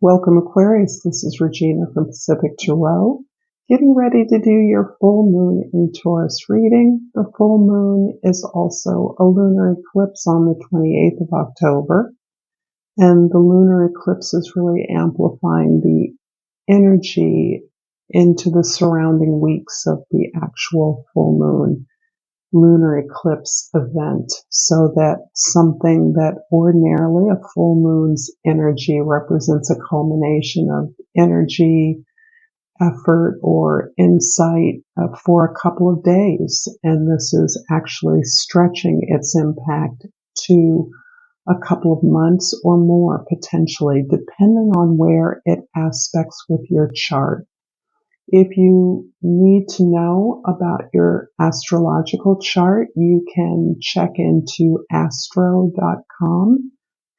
Welcome Aquarius, this is Regina from Pacific Tarot, getting ready to do your full moon in Taurus reading. The full moon is also a lunar eclipse on the 28th of October, and the lunar eclipse is really amplifying the energy into the surrounding weeks of the actual full moon lunar eclipse event, so that something that ordinarily a full moon's energy represents a culmination of energy, effort, or insight for a couple of days. And this is actually stretching its impact to a couple of months or more, potentially, depending on where it aspects with your chart. If you need to know about your astrological chart, you can check into astro.com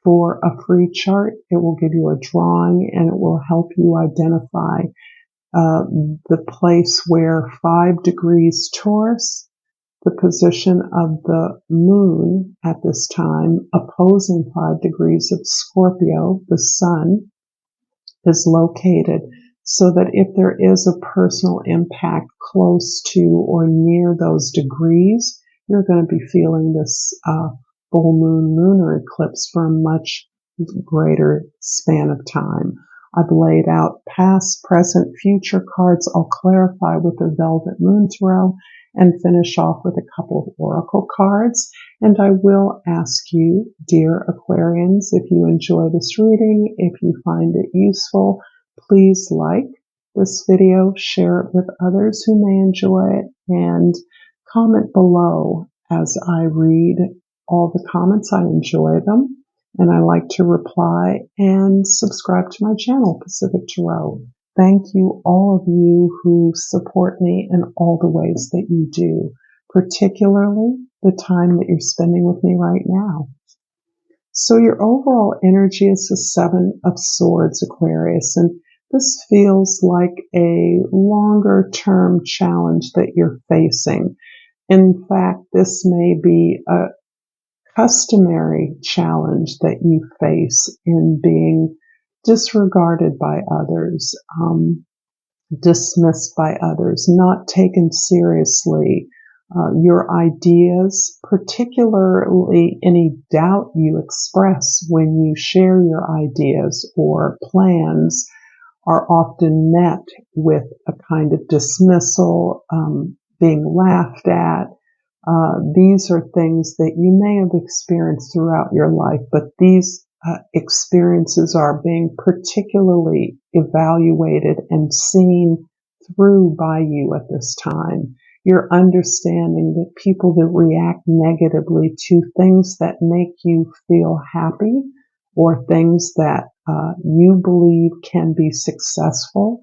for a free chart. It will give you a drawing and it will help you identify the place where 5 degrees Taurus, the position of the moon at this time, opposing 5 degrees of Scorpio, the sun, is located, so that if there is a personal impact close to or near those degrees, you're going to be feeling this full moon lunar eclipse for a much greater span of time. I've laid out past, present, future cards. I'll clarify with the Velvet Moon Tarot and finish off with a couple of oracle cards. And I will ask you, dear Aquarians, if you enjoy this reading, if you find it useful, please like this video, share it with others who may enjoy it, and comment below as I read all the comments. I enjoy them, and I like to reply, and subscribe to my channel, Pacific Tarot. Thank you, all of you who support me in all the ways that you do, particularly the time that you're spending with me right now. So your overall energy is the 7 of Swords, Aquarius, and this feels like a longer term challenge that you're facing. In fact, this may be a customary challenge that you face in being disregarded by others, dismissed by others, not taken seriously. Your ideas, particularly any doubt you express when you share your ideas or plans, are often met with a kind of dismissal, being laughed at. These are things that you may have experienced throughout your life, but these experiences are being particularly evaluated and seen through by you at this time. You're understanding that people that react negatively to things that make you feel happy or things that you believe can be successful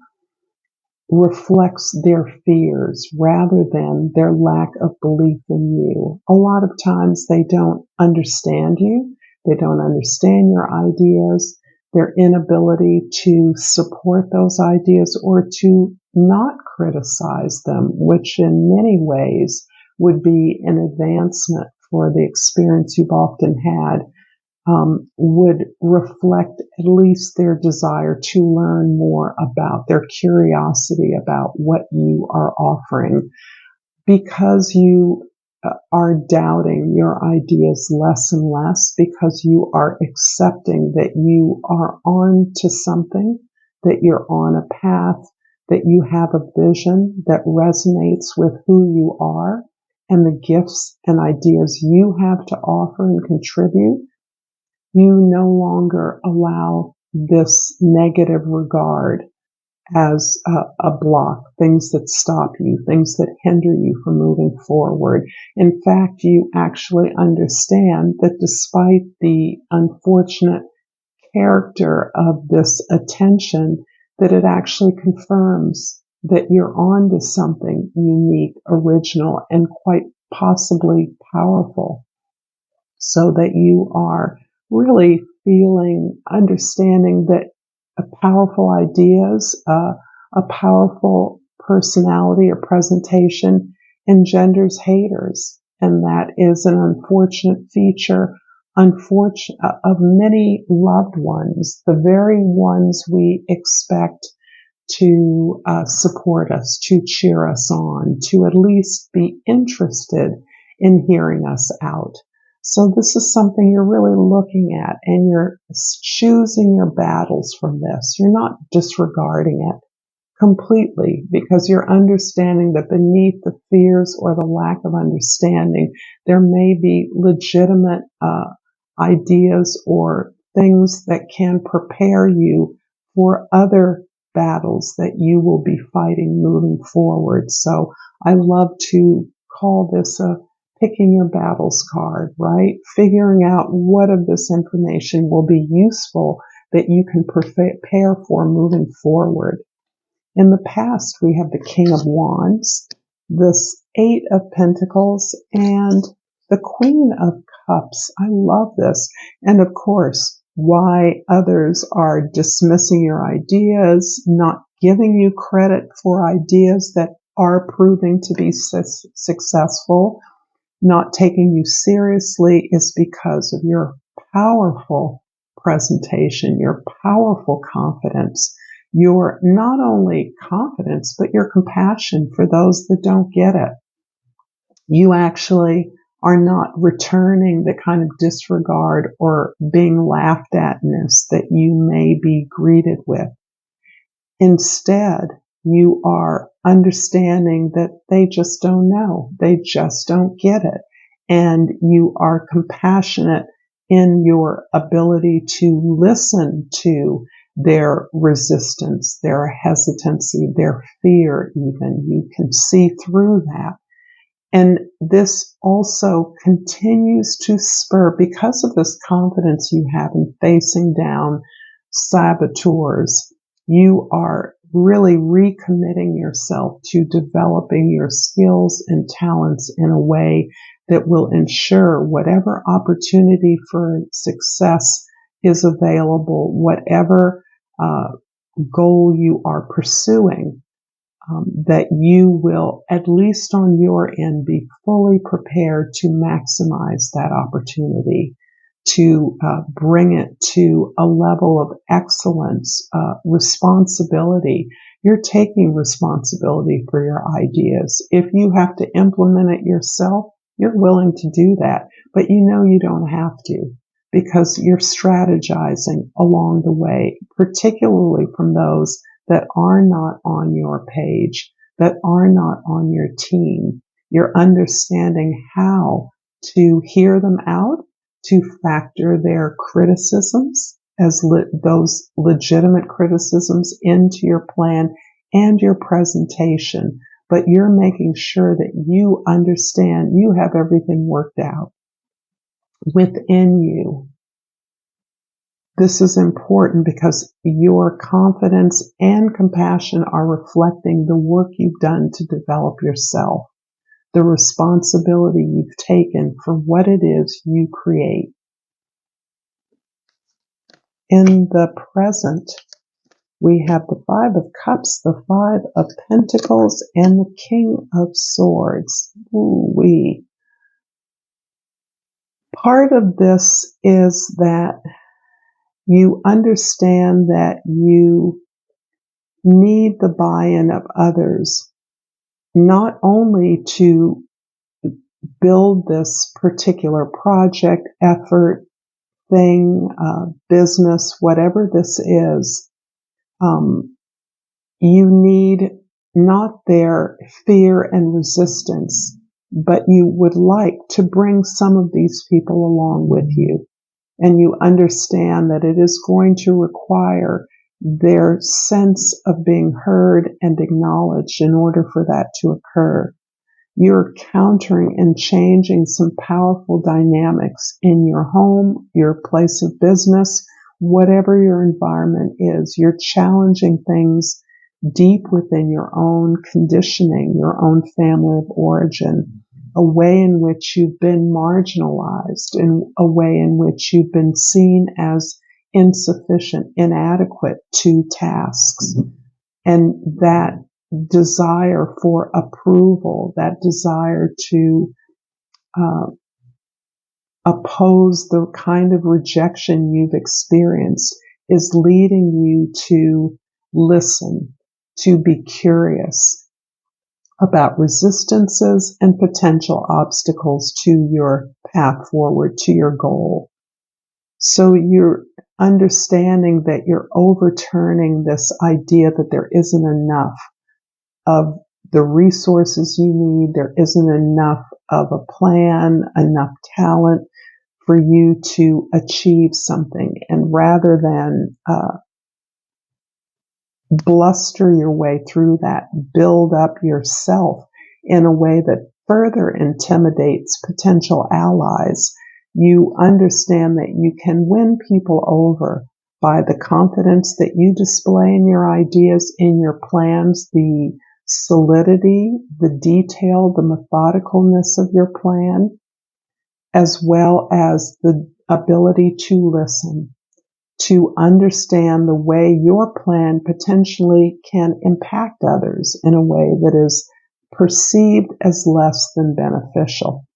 reflects their fears rather than their lack of belief in you. A lot of times they don't understand you. They don't understand your ideas, their inability to support those ideas or to not criticize them, which in many ways would be an advancement for the experience you've often had, would reflect at least their desire to learn more about, their curiosity about what you are offering. Because you are doubting your ideas less and less, because you are accepting that you are on to something, that you're on a path, that you have a vision that resonates with who you are and the gifts and ideas you have to offer and contribute, you no longer allow this negative regard as a block, things that stop you, things that hinder you from moving forward. In fact, you actually understand that despite the unfortunate character of this attention, that it actually confirms that you're on to something unique, original, and quite possibly powerful, so that you are really feeling, understanding that powerful ideas, a powerful personality or presentation engenders haters. And that is an unfortunate feature of many loved ones, the very ones we expect to support us, to cheer us on, to at least be interested in hearing us out. So this is something you're really looking at, and you're choosing your battles from this. You're not disregarding it completely, because you're understanding that beneath the fears or the lack of understanding, there may be legitimate ideas or things that can prepare you for other battles that you will be fighting moving forward. So I love to call this a picking your battles card, right? Figuring out what of this information will be useful that you can prepare for moving forward. In the past, we have the King of Wands, this Eight of Pentacles, and the Queen of Cups. I love this. And of course, why others are dismissing your ideas, not giving you credit for ideas that are proving to be successful, not taking you seriously, is because of your powerful presentation, your powerful confidence, your not only confidence, but your compassion for those that don't get it. You actually are not returning the kind of disregard or being laughed at-ness that you may be greeted with. Instead, you are understanding that they just don't know. They just don't get it. And you are compassionate in your ability to listen to their resistance, their hesitancy, their fear even. You can see through that. And this also continues to spur, because of this confidence you have in facing down saboteurs, you are really recommitting yourself to developing your skills and talents in a way that will ensure whatever opportunity for success is available, whatever goal you are pursuing, that you will, at least on your end, be fully prepared to maximize that opportunity, to bring it to a level of excellence, responsibility. You're taking responsibility for your ideas. If you have to implement it yourself, you're willing to do that, but you know you don't have to, because you're strategizing along the way, particularly from those that are not on your page, that are not on your team. You're understanding how to hear them out, to factor their criticisms as those legitimate criticisms into your plan and your presentation. But you're making sure that you understand you have everything worked out within you. This is important because your confidence and compassion are reflecting the work you've done to develop yourself, the responsibility you've taken for what it is you create. In the present, we have the Five of Cups, the Five of Pentacles, and the King of Swords. Ooh-wee. Part of this is that you understand that you need the buy-in of others, not only to build this particular project, effort, thing, business, whatever this is. You need not their fear and resistance, but you would like to bring some of these people along with you. And you understand that it is going to require their sense of being heard and acknowledged in order for that to occur. You're countering and changing some powerful dynamics in your home, your place of business, whatever your environment is. You're challenging things deep within your own conditioning, your own family of origin, a way in which you've been marginalized, in a way in which you've been seen as insufficient, inadequate to tasks. And that desire for approval, that desire to oppose the kind of rejection you've experienced is leading you to listen, to be curious about resistances and potential obstacles to your path forward, to your goal. So you're understanding that you're overturning this idea that there isn't enough of the resources you need, there isn't enough of a plan, enough talent for you to achieve something. And rather than bluster your way through that, build up yourself in a way that further intimidates potential allies, you understand that you can win people over by the confidence that you display in your ideas, in your plans, the solidity, the detail, the methodicalness of your plan, as well as the ability to listen, to understand the way your plan potentially can impact others in a way that is perceived as less than beneficial,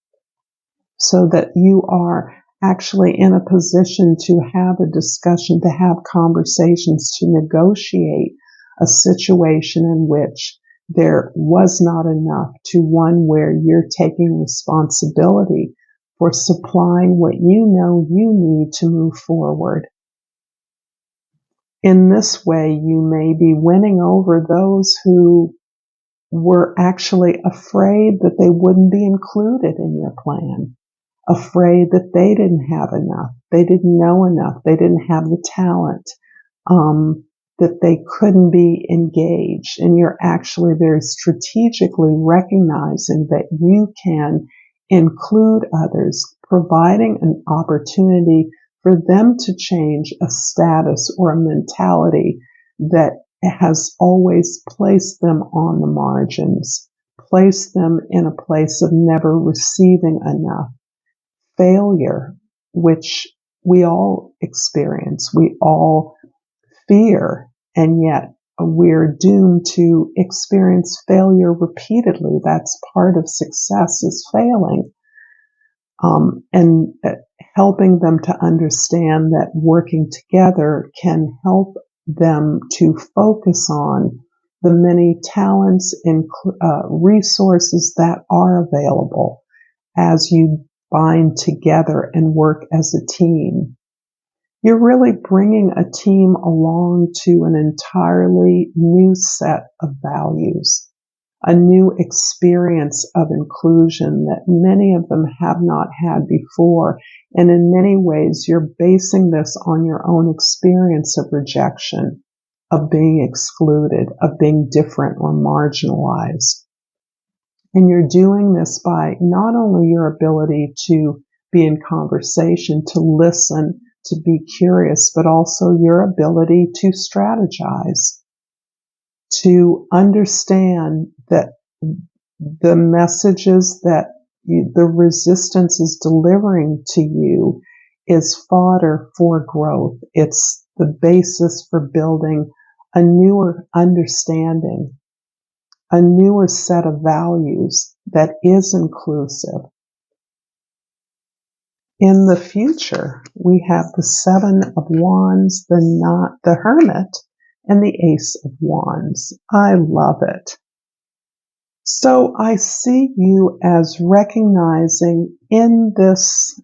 so that you are actually in a position to have a discussion, to have conversations, to negotiate a situation in which there was not enough, to one where you're taking responsibility for supplying what you know you need to move forward. In this way, you may be winning over those who were actually afraid that they wouldn't be included in your plan, afraid that they didn't have enough, they didn't know enough, they didn't have the talent, that they couldn't be engaged. And you're actually very strategically recognizing that you can include others, providing an opportunity for them to change a status or a mentality that has always placed them on the margins, placed them in a place of never receiving enough. Failure, which we all experience, we all fear, and yet we're doomed to experience failure repeatedly. That's part of success, is failing. And helping them to understand that working together can help them to focus on the many talents and resources that are available as you bind together and work as a team. You're really bringing a team along to an entirely new set of values, a new experience of inclusion that many of them have not had before. And in many ways, you're basing this on your own experience of rejection, of being excluded, of being different or marginalized. And you're doing this by not only your ability to be in conversation, to listen, to be curious, but also your ability to strategize, to understand that the messages that the resistance is delivering to you is fodder for growth. It's the basis for building a newer understanding, a newer set of values that is inclusive. In the future, we have the Seven of Wands, the Hermit, and the Ace of Wands. I love it. So I see you as recognizing in this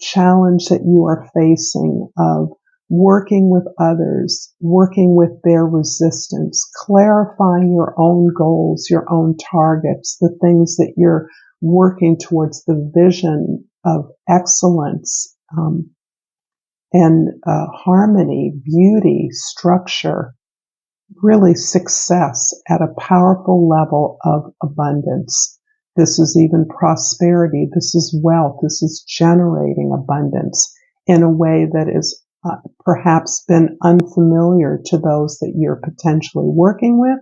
challenge that you are facing of working with others, working with their resistance, clarifying your own goals, your own targets, the things that you're working towards, the vision of excellence and harmony, beauty, structure, really success at a powerful level of abundance. This is even prosperity. This is wealth. This is generating abundance in a way that is perhaps been unfamiliar to those that you're potentially working with.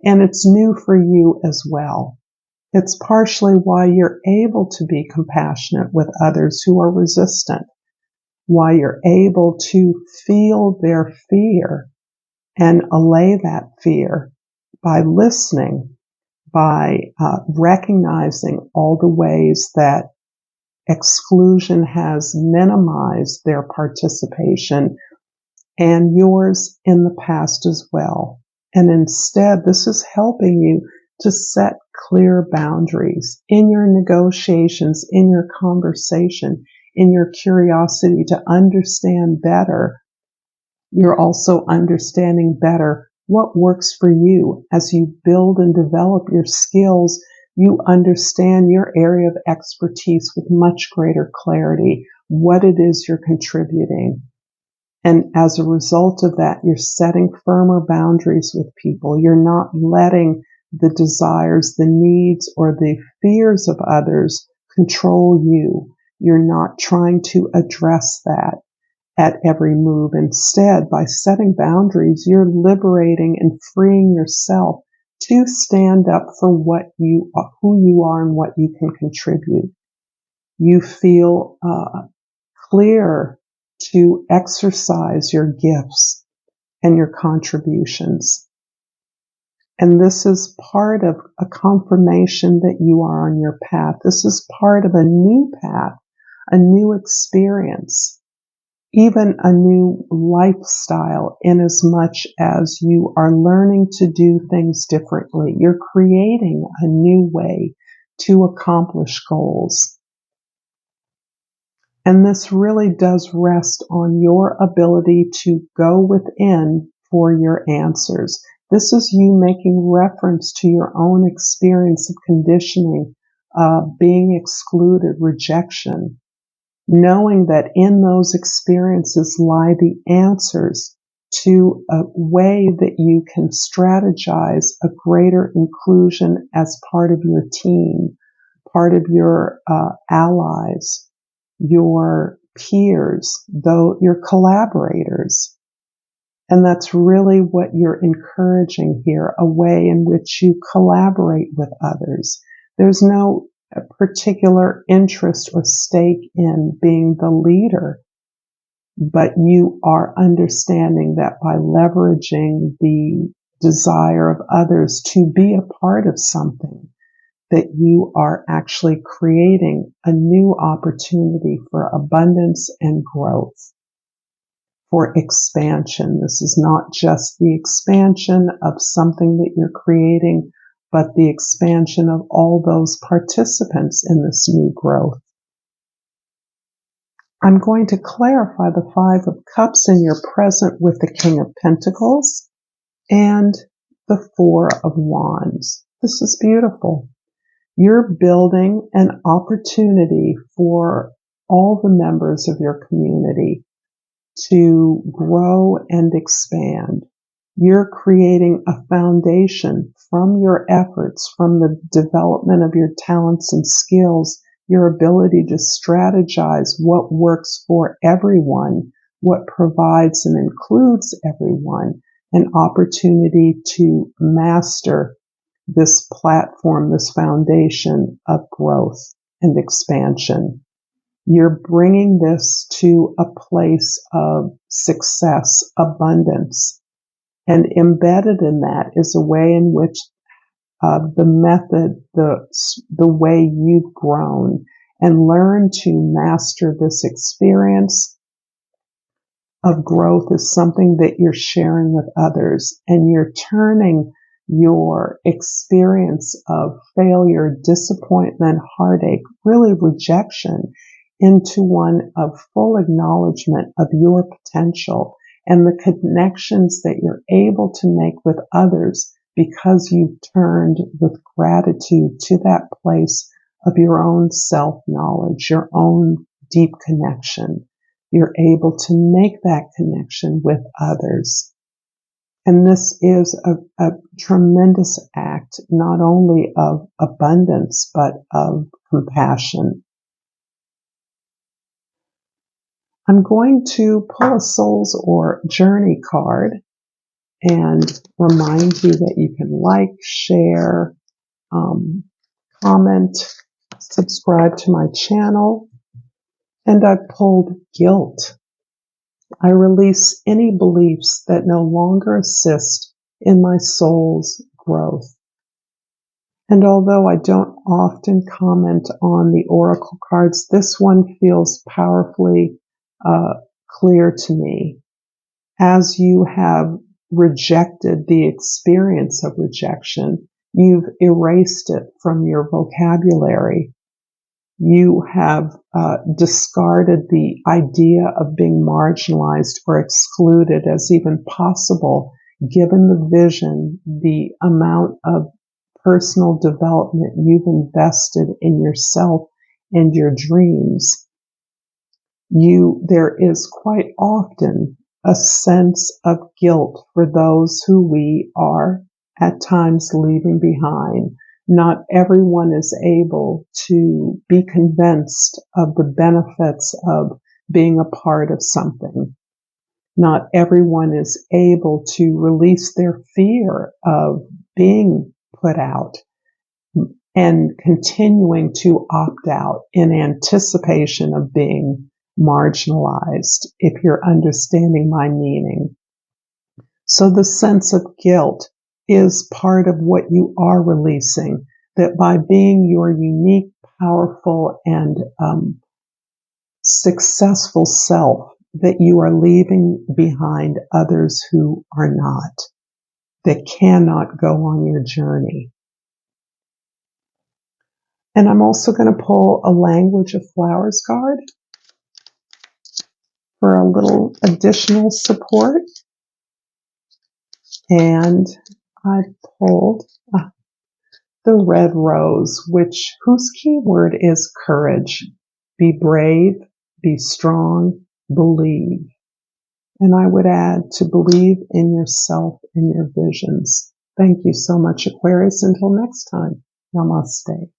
And it's new for you as well. It's partially why you're able to be compassionate with others who are resistant, why you're able to feel their fear and allay that fear by listening, by recognizing all the ways that exclusion has minimized their participation and yours in the past as well. And instead, this is helping you to set clear boundaries in your negotiations, in your conversation, in your curiosity to understand better. You're also understanding better what works for you. As you build and develop your skills, you understand your area of expertise with much greater clarity, what it is you're contributing. And as a result of that, you're setting firmer boundaries with people. You're not letting the desires, the needs, or the fears of others control you. You're not trying to address that at every move. Instead, by setting boundaries, you're liberating and freeing yourself to stand up for what you are, who you are, and what you can contribute. You feel clear to exercise your gifts and your contributions. And this is part of a confirmation that you are on your path. This is part of a new path, a new experience, even a new lifestyle, in as much as you are learning to do things differently. You're creating a new way to accomplish goals. And this really does rest on your ability to go within for your answers. This is you making reference to your own experience of conditioning, being excluded, rejection, knowing that in those experiences lie the answers to a way that you can strategize a greater inclusion as part of your team, part of your allies, your peers, though your collaborators. And that's really what you're encouraging here, a way in which you collaborate with others. There's no particular interest or stake in being the leader, but you are understanding that by leveraging the desire of others to be a part of something, that you are actually creating a new opportunity for abundance and growth, for expansion. This is not just the expansion of something that you're creating, but the expansion of all those participants in this new growth. I'm going to clarify the Five of Cups in your present with the King of Pentacles and the Four of Wands. This is beautiful. You're building an opportunity for all the members of your community to grow and expand. You're creating a foundation from your efforts, from the development of your talents and skills, your ability to strategize what works for everyone, what provides and includes everyone, an opportunity to master this platform, this foundation of growth and expansion. You're bringing this to a place of success, abundance, and embedded in that is a way in which the method, the way you've grown and learned to master this experience of growth is something that you're sharing with others, and you're turning your experience of failure, disappointment, heartache, really rejection, into one of full acknowledgement of your potential and the connections that you're able to make with others because you've turned with gratitude to that place of your own self-knowledge, your own deep connection. You're able to make that connection with others. And this is a tremendous act, not only of abundance, but of compassion. I'm going to pull a Souls or Journey card and remind you that you can like, share, comment, subscribe to my channel. And I pulled Guilt. I release any beliefs that no longer assist in my soul's growth. And although I don't often comment on the oracle cards, this one feels powerfully clear to me. As you have rejected the experience of rejection, you've erased it from your vocabulary. You have discarded the idea of being marginalized or excluded as even possible, given the vision, the amount of personal development you've invested in yourself and your dreams. There is quite often a sense of guilt for those who we are at times leaving behind. Not everyone is able to be convinced of the benefits of being a part of something. Not everyone is able to release their fear of being put out and continuing to opt out in anticipation of being marginalized, if you're understanding my meaning. So the sense of guilt is part of what you are releasing, that by being your unique, powerful, and successful self, that you are leaving behind others who are not, that cannot go on your journey. And I'm also going to pull a Language of Flowers card for a little additional support. And I pulled the Red Rose, whose keyword is courage. Be brave, be strong, believe. And I would add to believe in yourself and your visions. Thank you so much, Aquarius. Until next time, namaste.